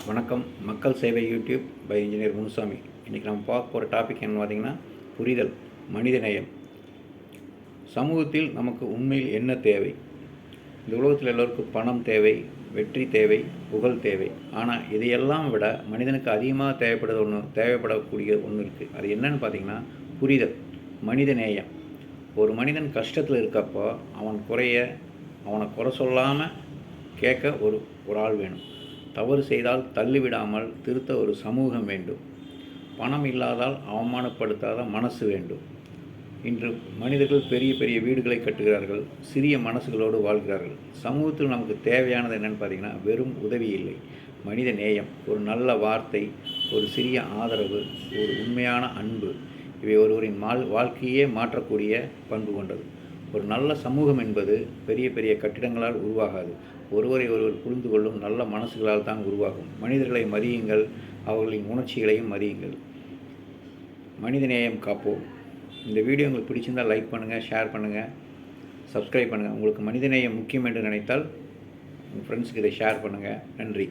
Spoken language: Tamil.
வணக்கம். மக்கள் சேவை யூடியூப் பை இன்ஜினியர் முனுசாமி. இன்றைக்கி நம்ம பார்க்க போகிற டாபிக் என்ன பார்த்திங்கன்னா, புரிதல், மனிதநேயம். சமூகத்தில் நமக்கு உண்மையில் என்ன தேவை? இந்த உலகத்தில் எல்லோருக்கும் பணம் தேவை, வெற்றி தேவை, புகழ் தேவை. ஆனால் இதையெல்லாம் விட மனிதனுக்கு அதிகமாக தேவைப்படக்கூடிய ஒன்று இருக்குது. அது என்னன்னு பார்த்திங்கன்னா, புரிதல், மனிதநேயம். ஒரு மனிதன் கஷ்டத்தில் இருக்கப்போ அவனை குறை சொல்லாமல் கேட்க ஒரு ஆள் வேணும். தவறு செய்தால் தள்ளிவிடாமல் திருத்த ஒரு சமூகம் வேண்டும். பணம் இல்லாதால் அவமானப்படுத்தாத மனசு வேண்டும். இன்று மனிதர்கள் பெரிய பெரிய வீடுகளை கட்டுகிறார்கள், சிறிய மனசுகளோடு வாழ்கிறார்கள். சமூகத்தில் நமக்கு தேவையானது என்னென்னு பார்த்திங்கன்னா, வெறும் உதவி இல்லை, மனித நேயம், ஒரு நல்ல வார்த்தை, ஒரு சிறிய ஆதரவு, ஒரு உண்மையான அன்பு. இவை ஒருவரின் வாழ்க்கையே மாற்றக்கூடிய பண்பு கொண்டது. ஒரு நல்ல சமூகம் என்பது பெரிய பெரிய கட்டிடங்களால் உருவாகாது, ஒருவரை ஒருவர் புரிந்து கொள்ளும் நல்ல மனசுகளால் தான் உருவாகும். மனிதர்களை மதியுங்கள், அவர்களின் உணர்ச்சிகளையும் மதியுங்கள். மனிதநேயம் காப்போம். இந்த வீடியோ உங்களுக்கு பிடிச்சிருந்தால் லைக் பண்ணுங்கள், ஷேர் பண்ணுங்கள், சப்ஸ்கிரைப் பண்ணுங்கள். உங்களுக்கு மனிதநேயம் முக்கியம் என்று நினைத்தால் உங்கள் ஃப்ரெண்ட்ஸுக்கு இதை ஷேர் பண்ணுங்கள். நன்றி.